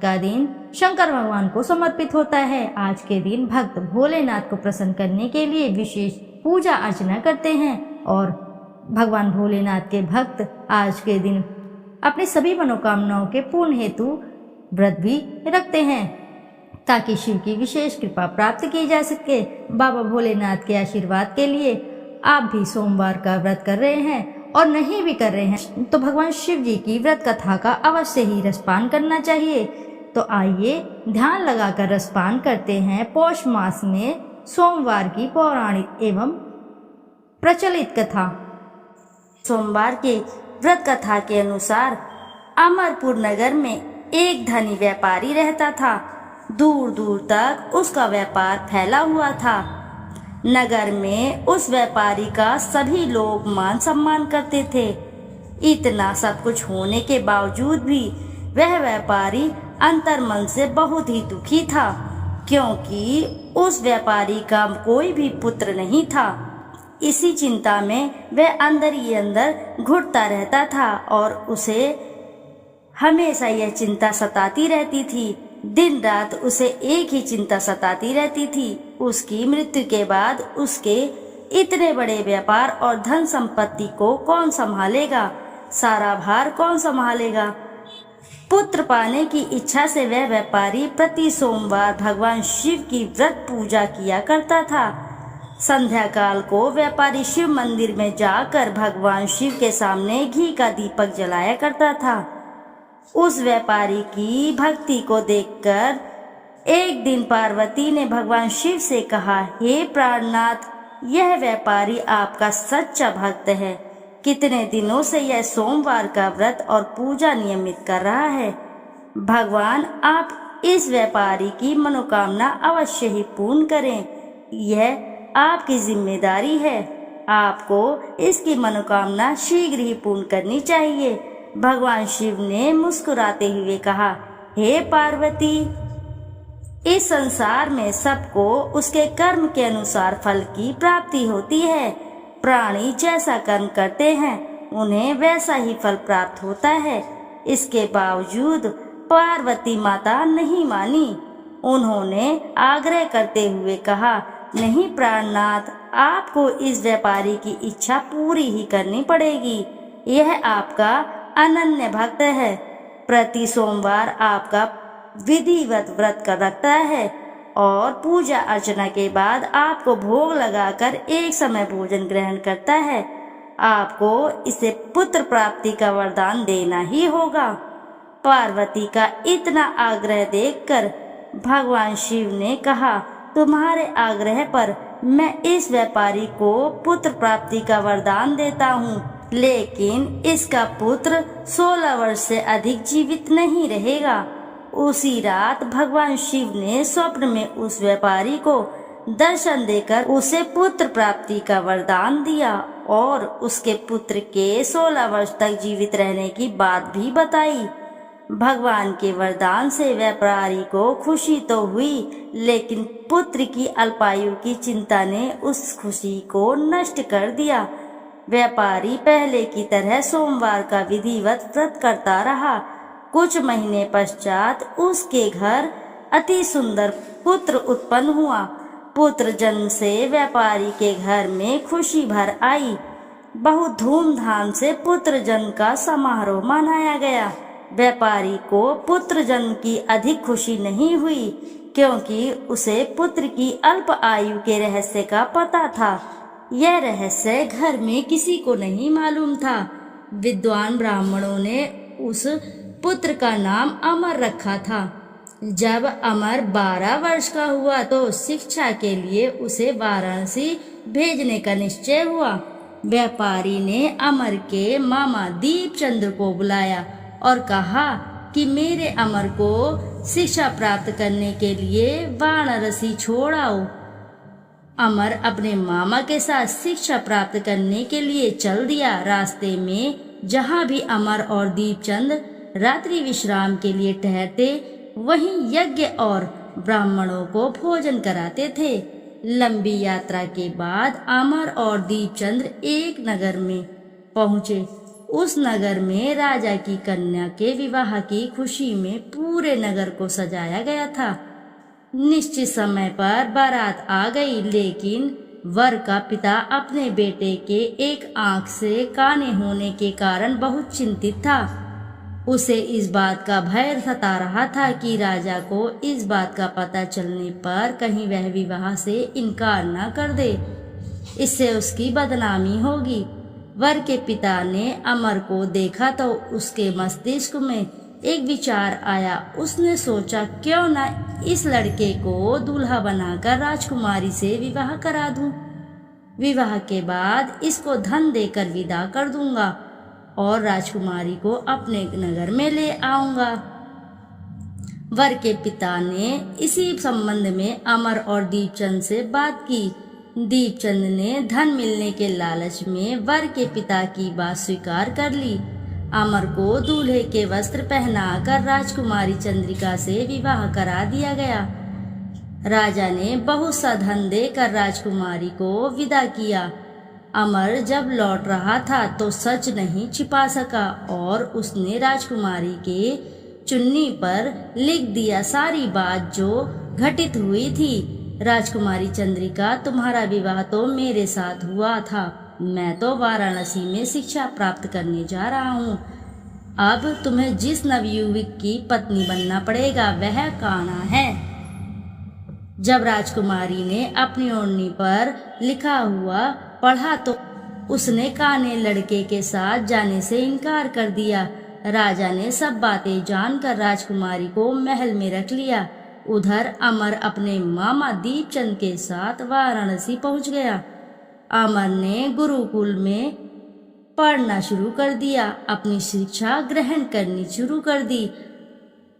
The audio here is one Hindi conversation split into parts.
का दिन शंकर भगवान को समर्पित होता है। आज के दिन भक्त भोलेनाथ को प्रसन्न करने के लिए विशेष पूजा अर्चना करते हैं और भगवान भोलेनाथ के भक्त आज के दिन अपनी सभी मनोकामनाओं के पूर्ण हेतु व्रत भी रखते हैं ताकि शिव की विशेष कृपा प्राप्त की जा सके। बाबा भोलेनाथ के आशीर्वाद के लिए आप भी सोमवार का व्रत कर रहे हैं और नहीं भी कर रहे हैं तो भगवान शिव जी की व्रत कथा का अवश्य ही रसपान करना चाहिए। तो आइए ध्यान लगाकर रसपान करते हैं पौष मास में सोमवार की पौराणिक एवं प्रचलित कथा। सोमवार के व्रत कथा के अनुसार अमरपुर नगर में एक धनी व्यापारी रहता था। दूर दूर तक उसका व्यापार फैला हुआ था। नगर में उस व्यापारी का सभी लोग मान सम्मान करते थे। इतना सब कुछ होने के बावजूद भी वह व्यापारी अंतर्मन से बहुत ही दुखी था, क्योंकि उस व्यापारी का कोई भी पुत्र नहीं था। इसी चिंता में वह अंदर ही अंदर घुटता रहता था और उसे हमेशा यह चिंता सताती रहती थी। दिन रात उसे एक ही चिंता सताती रहती थी, उसकी मृत्यु के बाद उसके इतने बड़े व्यापार और धन संपत्ति को कौन संभालेगा, सारा भार कौन संभालेगा। पुत्र पाने की इच्छा से वह व्यापारी प्रति सोमवार भगवान शिव की व्रत पूजा किया करता था। संध्या काल को व्यापारी शिव मंदिर में जाकर भगवान शिव के सामने घी का दीपक जलाया करता था। उस व्यापारी की भक्ति को देखकर एक दिन पार्वती ने भगवान शिव से कहा, हे प्राणनाथ, यह व्यापारी आपका सच्चा भक्त है। कितने दिनों से यह सोमवार का व्रत और पूजा नियमित कर रहा है। भगवान आप इस व्यापारी की मनोकामना अवश्य ही पूर्ण करें। यह आपकी जिम्मेदारी है। आपको इसकी मनोकामना शीघ्र ही पूर्ण करनी चाहिए। भगवान शिव ने मुस्कुराते हुए कहा, हे पार्वती, इस संसार में सबको उसके कर्म के अनुसार फल की प्राप्ति होती है। प्राणी जैसा कर्म करते हैं उन्हें वैसा ही फल प्राप्त होता है। इसके बावजूद पार्वती माता नहीं मानी। उन्होंने आग्रह करते हुए कहा, नहीं प्राणनाथ, आपको इस व्यापारी की इच्छा पूरी ही करनी पड़ेगी। यह आपका अनन्य भक्त है। प्रति सोमवार आपका विधिवत व्रत कर रखता है और पूजा अर्चना के बाद आपको भोग लगाकर एक समय भोजन ग्रहण करता है। आपको इसे पुत्र प्राप्ति का वरदान देना ही होगा। पार्वती का इतना आग्रह देखकर भगवान शिव ने कहा, तुम्हारे आग्रह पर मैं इस व्यापारी को पुत्र प्राप्ति का वरदान देता हूँ, लेकिन इसका पुत्र 16 वर्ष से अधिक जीवित नहीं रहेगा। उसी रात भगवान शिव ने स्वप्न में उस व्यापारी को दर्शन देकर उसे पुत्र प्राप्ति का वरदान दिया और उसके पुत्र के 16 वर्ष तक जीवित रहने की बात भी बताई। भगवान के वरदान से व्यापारी को खुशी तो हुई, लेकिन पुत्र की अल्पायु की चिंता ने उस खुशी को नष्ट कर दिया। व्यापारी पहले की तरह सोमवार का विधिवत व्रत करता रहा। कुछ महीने पश्चात उसके घर अति सुंदर पुत्र उत्पन्न हुआ। पुत्र जन्म से व्यापारी के घर में खुशी भर आई। बहुत धूमधाम से पुत्र जन्म का समारोह मनाया गया। व्यापारी को पुत्र जन्म की अधिक खुशी नहीं हुई, क्योंकि उसे पुत्र की अल्प आयु के रहस्य का पता था। यह रहस्य घर में किसी को नहीं मालूम था। विद्वान ब्राह्मणों ने उस पुत्र का नाम अमर रखा था। जब अमर 12 वर्ष का हुआ तो शिक्षा के लिए उसे वाराणसी भेजने का निश्चय हुआ। व्यापारी ने अमर के मामा दीपचंद्र को बुलाया और कहा कि मेरे अमर को शिक्षा प्राप्त करने के लिए वाराणसी छोड़ आओ। अमर अपने मामा के साथ शिक्षा प्राप्त करने के लिए चल दिया। रास्ते में जहाँ भी अमर और दीपचंद रात्रि विश्राम के लिए ठहरते, वहीं यज्ञ और ब्राह्मणों को भोजन कराते थे। लंबी यात्रा के बाद अमर और दीपचंद्र एक नगर में पहुँचे। उस नगर में राजा की कन्या के विवाह की खुशी में पूरे नगर को सजाया गया था। निश्चित समय पर बारात आ गई, लेकिन वर का पिता अपने बेटे के एक आंख से काने होने के कारण बहुत चिंतित था। उसे इस बात का भय सता रहा था कि राजा को इस बात का पता चलने पर कहीं वह विवाह से इनकार न कर दे, इससे उसकी बदनामी होगी। वर के पिता ने अमर को देखा तो उसके मस्तिष्क में एक विचार आया। उसने सोचा, क्यों न इस लड़के को दूल्हा बनाकर राजकुमारी से विवाह करा दूं। विवाह के बाद इसको धन देकर विदा कर दूंगा और राजकुमारी को अपने नगर में ले आऊंगा। वर के पिता ने इसी संबंध में अमर और दीपचंद से बात की। दीपचंद ने धन मिलने के लालच में वर के पिता की बात स्वीकार कर ली। अमर को दूल्हे के वस्त्र पहनाकर राजकुमारी चंद्रिका से विवाह करा दिया गया। राजा ने बहुत सा धन देकर राजकुमारी को विदा किया। अमर जब लौट रहा था तो सच नहीं छिपा सका और उसने राजकुमारी के चुन्नी पर लिख दिया सारी बात जो घटित हुई थी। राजकुमारी चंद्रिका, तुम्हारा विवाह तो मेरे साथ हुआ था। मैं तो वाराणसी में शिक्षा प्राप्त करने जा रहा हूँ। अब तुम्हें जिस नवयुवक की पत्नी बनना पड़ेगा वह कान्हा है। जब राजकुमारी ने अपनी ओढ़नी पर लिखा हुआ पढ़ा तो उसने काने लड़के के साथ जाने से इनकार कर दिया। राजा ने सब बातें जानकर राजकुमारी को महल में रख लिया। उधर अमर अपने मामा दीपचंद के साथ वाराणसी पहुंच गया। अमर ने गुरुकुल में पढ़ना शुरू कर दिया, अपनी शिक्षा ग्रहण करनी शुरू कर दी।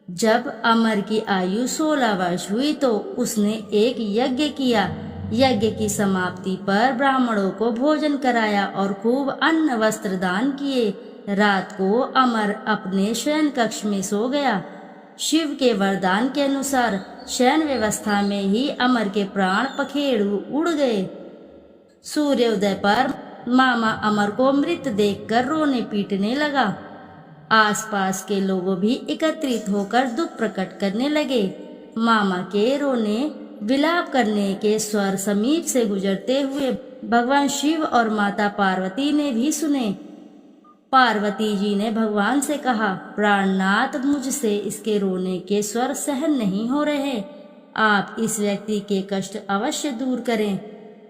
जब अमर की आयु 16 वर्ष हुई तो उसने एक यज्ञ किया। यज्ञ की समाप्ति पर ब्राह्मणों को भोजन कराया और खूब अन्न वस्त्र दान किए। रात को अमर अपने शयन कक्ष में सो गया। शिव के वरदान के अनुसार शयन व्यवस्था में ही अमर के प्राण पखेरु उड़ गए। सूर्योदय पर मामा अमर को मृत देखकर रोने पीटने लगा। आसपास के लोग भी एकत्रित होकर दुख प्रकट करने लगे। मामा के रोने विलाप करने के स्वर समीप से गुजरते हुए भगवान शिव और माता पार्वती ने भी सुने। पार्वती जी ने भगवान से कहा, प्राणनाथ, मुझसे इसके रोने के स्वर सहन नहीं हो रहे, आप इस व्यक्ति के कष्ट अवश्य दूर करें।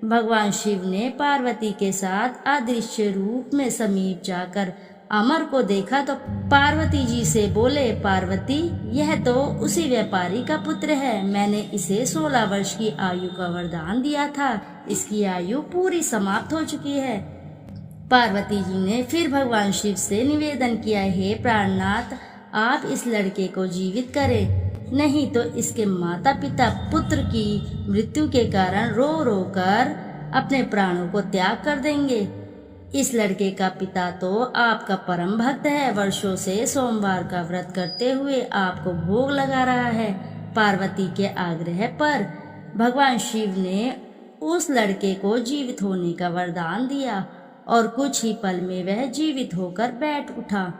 भगवान शिव ने पार्वती के साथ अदृश्य रूप में समीप जाकर अमर को देखा तो पार्वती जी से बोले, पार्वती, यह तो उसी व्यापारी का पुत्र है। मैंने इसे 16 वर्ष की आयु का वरदान दिया था। इसकी आयु पूरी समाप्त हो चुकी है। पार्वती जी ने फिर भगवान शिव से निवेदन किया, हे प्राणनाथ, आप इस लड़के को जीवित करें, नहीं तो इसके माता पिता पुत्र की मृत्यु के कारण रो रो कर अपने प्राणों को त्याग कर देंगे। इस लड़के का पिता तो आपका परम भक्त है, वर्षों से सोमवार का व्रत करते हुए आपको भोग लगा रहा है। पार्वती के आग्रह पर भगवान शिव ने उस लड़के को जीवित होने का वरदान दिया और कुछ ही पल में वह जीवित होकर बैठ उठा।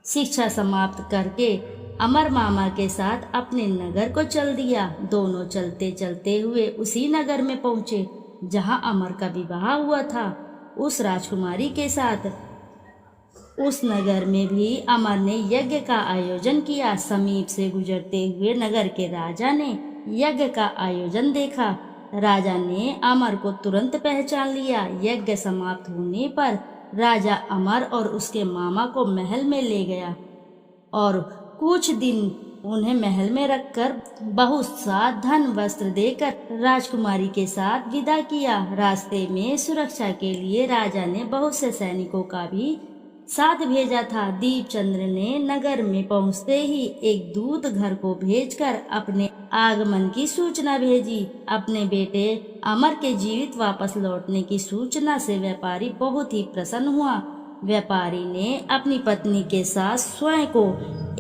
शिक्षा समाप्त करके अमर मामा के साथ अपने नगर को चल दिया। दोनों चलते चलते हुए उसी नगर में पहुंचे जहां अमर का विवाह हुआ था, उस राजकुमारी के साथ। उस नगर में भी अमर ने यज्ञ का आयोजन किया। समीप से गुजरते हुए नगर के राजा ने यज्ञ का आयोजन देखा। राजा ने अमर को तुरंत पहचान लिया। यज्ञ समाप्त होने पर राजा अमर और उसके मामा को महल में ले गया और कुछ दिन उन्हें महल में रखकर बहुत सा धन वस्त्र देकर राजकुमारी के साथ विदा किया। रास्ते में सुरक्षा के लिए राजा ने बहुत से सैनिकों का भी साथ भेजा था। दीपचंद्र ने नगर में पहुंचते ही एक दूत घर को भेजकर अपने आगमन की सूचना भेजी। अपने बेटे अमर के जीवित वापस लौटने की सूचना से व्यापारी बहुत ही प्रसन्न हुआ। व्यापारी ने अपनी पत्नी के साथ स्वयं को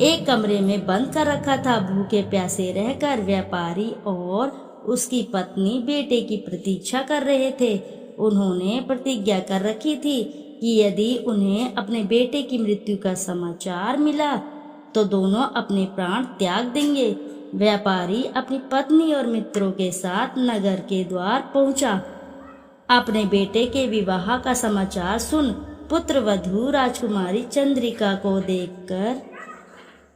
एक कमरे में बंद कर रखा था। भूखे प्यासे रहकर व्यापारी और उसकी पत्नी बेटे की प्रतीक्षा कर रहे थे। उन्होंने प्रतिज्ञा कर रखी थी कि यदि उन्हें अपने बेटे की मृत्यु का समाचार मिला तो दोनों अपने प्राण त्याग देंगे। व्यापारी अपनी पत्नी और मित्रों के साथ नगर के द्वार पहुंचा। अपने बेटे के विवाह का समाचार सुन पुत्र वधू राजकुमारी चंद्रिका को देखकर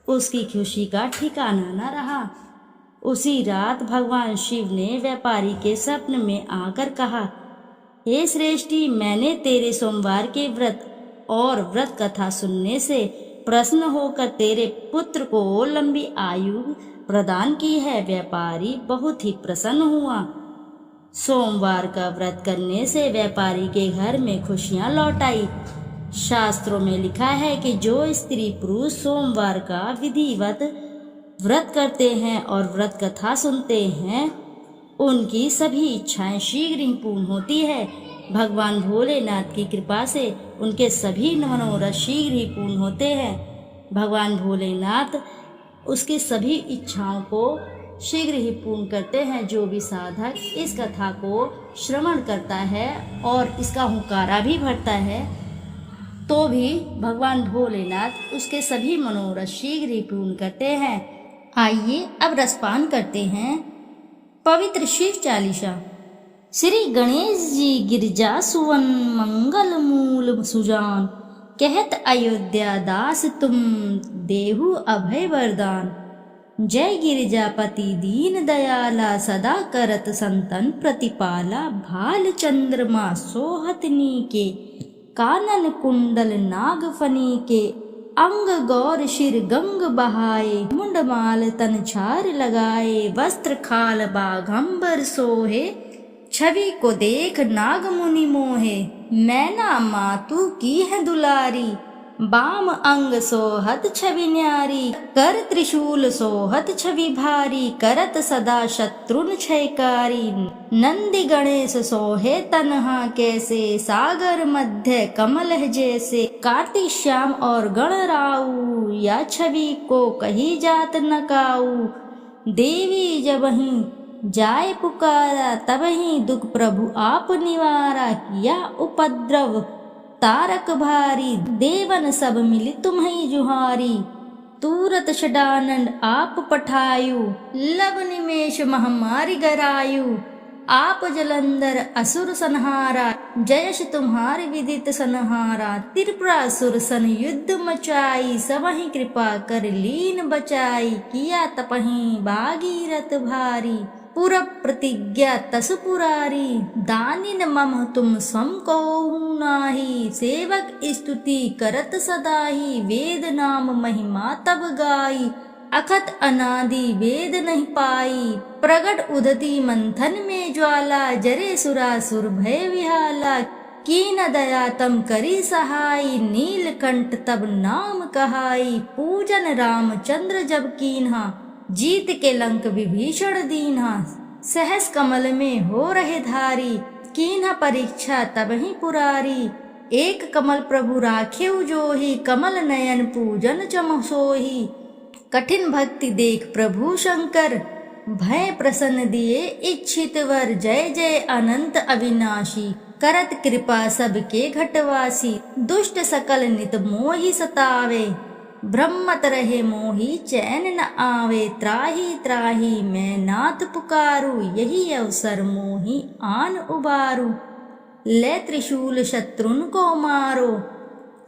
उसकी खुशी का ठिकाना न रहा। उसी रात भगवान शिव ने व्यापारी के स्वप्न में आकर कहा, हे श्रेष्ठी, मैंने तेरे सोमवार के व्रत और व्रत कथा सुनने से प्रसन्न होकर तेरे पुत्र को लंबी आयु प्रदान की है। व्यापारी बहुत ही प्रसन्न हुआ। सोमवार का व्रत करने से व्यापारी के घर में खुशियां लौट आई। शास्त्रों में लिखा है कि जो स्त्री पुरुष सोमवार का विधिवत व्रत करते हैं और व्रत कथा सुनते हैं, उनकी सभी इच्छाएं शीघ्र ही पूर्ण होती है। भगवान भोलेनाथ की कृपा से उनके सभी मनोरथ शीघ्र ही पूर्ण होते हैं। भगवान भोलेनाथ उसकी सभी इच्छाओं को शीघ्र ही पूर्ण करते हैं। जो भी साधक इस कथा को श्रवण करता है और इसका हुंकारा भी भरता है, तो भी भगवान भोलेनाथ उसके सभी मनोरथ शीघ्र ही पूर्ण करते हैं। आइए अब रसपान करते हैं पवित्र शिव चालीसा। श्री गणेश जी गिरजा सुवन मंगल मूल सुजान, कहत अयोध्या दास तुम देहु अभय वरदान। जय गिरिजापति दीन दयाला, सदा करत संतन प्रतिपाला। भाल चंद्रमा सोहत नीके, कानन कुंडल नागफनी के। अंग गौर शिर गंग बहाए, मुंडमाल तन छार लगाए। वस्त्र खाल बाघंबर सोहे, छवि को देख नाग मुनि मोहे। मैना मातु की है दुलारी, बाम अंग सोहत छवि न्यारी। कर त्रिशूल सोहत छवि भारी, करत सदा शत्रुन क्षयकारी। नंदी गणेश सोहे तन्हा कैसे, सागर मध्य कमल है जैसे। कार्तिक श्याम और गणराऊ, या छवि को कही जात न काऊ। देवी जबहि जाय पुकारा, तबहि दुख प्रभु आप निवारा। किया उपद्रव तारक भारी, देवन सब मिली तुम्हीं जुहारी। तूरत षडानंद आप पठायु, लब निमेष महामारी गरायु। आप जलंधर असुर संहारा, जयश तुम्हारे विदित संहारा। त्रिपुरासुर सन युद्ध मचाई, सबहि कृपा कर लीन बचाई। किया तपहि भागीरथ भारी, पुर प्रतिज्ञा तसु पुरारी। दानिन मम तुम सम कहु नाही, सेवक स्तुति करत सदाही। वेद नाम महिमा तब गाई, अखत अनादि वेद नहीं पाई। प्रगट उदती मंथन में ज्वाला, जरे सुरासुर भय विहाला। कीन दया तम करी सहाई, नीलकंठ तब नाम कहाई। पूजन रामचंद्र जब कीन्हा, जीत के लंक विभीषण दीन्हा। सहस कमल में हो रहे धारी, कीन्हा परीक्षा तब ही पुरारी। एक कमल प्रभु राखेउ जोही, कमल नयन पूजन चम सोही। कठिन भक्ति देख प्रभु शंकर, भय प्रसन्न दिए इच्छित वर। जय जय अनंत अविनाशी, करत कृपा सबके घटवासी। दुष्ट सकल नित मोहि सतावे, ब्रह्मत रहे मोहि चैन न आवे। त्राही त्राही मैं नाथ पुकारू, यही अवसर मोहि आन उबारू। ले त्रिशूल शत्रुन को मारो,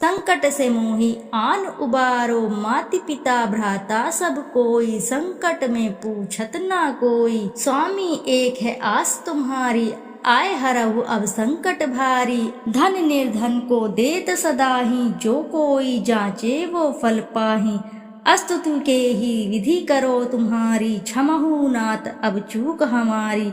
संकट से मोहि आन उबारो। माति पिता भ्राता सब कोई, संकट में पूछत ना कोई। स्वामी एक है आस तुम्हारी, आय हरहु अब संकट भारी। धन निर्धन को देत सदाही, जो कोई जांचे वो फल पाही। अस्तुति के ही विधि करो तुम्हारी, क्षमहु नाथ अब चूक हमारी।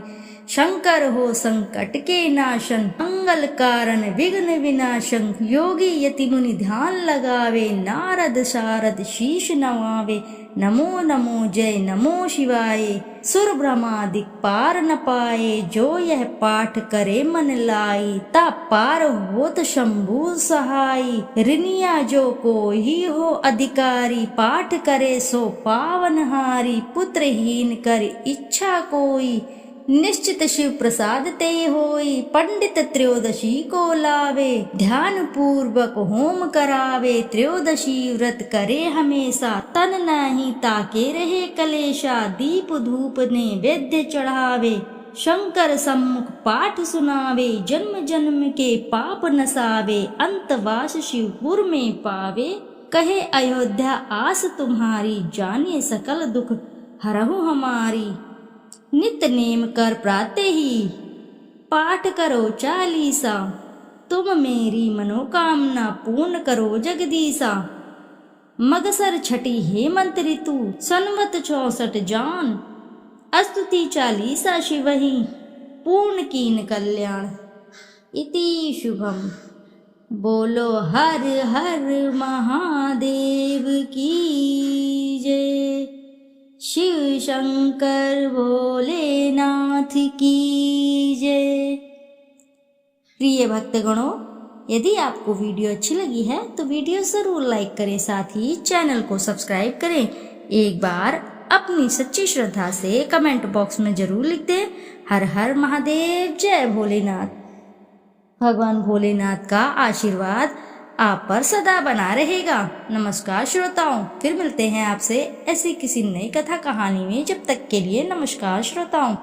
शंकर हो संकट के नाशन, मंगल कारण विघ्न विनाशन। योगी यति मुनि ध्यान लगावे, नारद शारद शीश नवावे। नमो नमो जय नमो शिवाय, सुर ब्रह्मादि पार न पाए। जो यह पाठ करे मन लाई, ता पार होत शंभु सहाई। ऋनिया जो कोई हो अधिकारी, पाठ करे सो पावनहारी। पुत्रहीन कर इच्छा कोई, निश्चित शिव प्रसाद ते होई, पंडित त्रयोदशी को लावे, ध्यान पूर्वक होम करावे, त्रयोदशी व्रत करे हमेशा, तन नहीं ताके रहे कलेशा, दीप धूप नैवेद्य चढ़ावे, शंकर सम्मुख पाठ सुनावे, जन्म जन्म के पाप नसावे, अंतवास शिवपुर में पावे, कहे अयोध्या आस तुम्हारी, जाने सकल दुख हरहु हमारी। नित नेम कर प्राते ही पाठ करो चालीसा, तुम मेरी मनोकामना पूर्ण करो जगदीसा। मगसर छठी हेमंत ऋतु, संवत 64 जान, अस्तुति चालीसा शिवहि, पूर्ण कीन कल्याण। इति शुभम। बोलो हर हर महादेव की जय, शिव शंकर भोलेनाथ की जय। प्रिय भक्तगणों, यदि आपको वीडियो अच्छी लगी है तो वीडियो जरूर लाइक करें, साथ ही चैनल को सब्सक्राइब करें। एक बार अपनी सच्ची श्रद्धा से कमेंट बॉक्स में जरूर लिख दें, हर हर महादेव, जय भोलेनाथ। भगवान भोलेनाथ का आशीर्वाद आप पर सदा बना रहेगा। नमस्कार श्रोताओं, फिर मिलते हैं आपसे ऐसी किसी नई कथा कहानी में। जब तक के लिए नमस्कार श्रोताओं।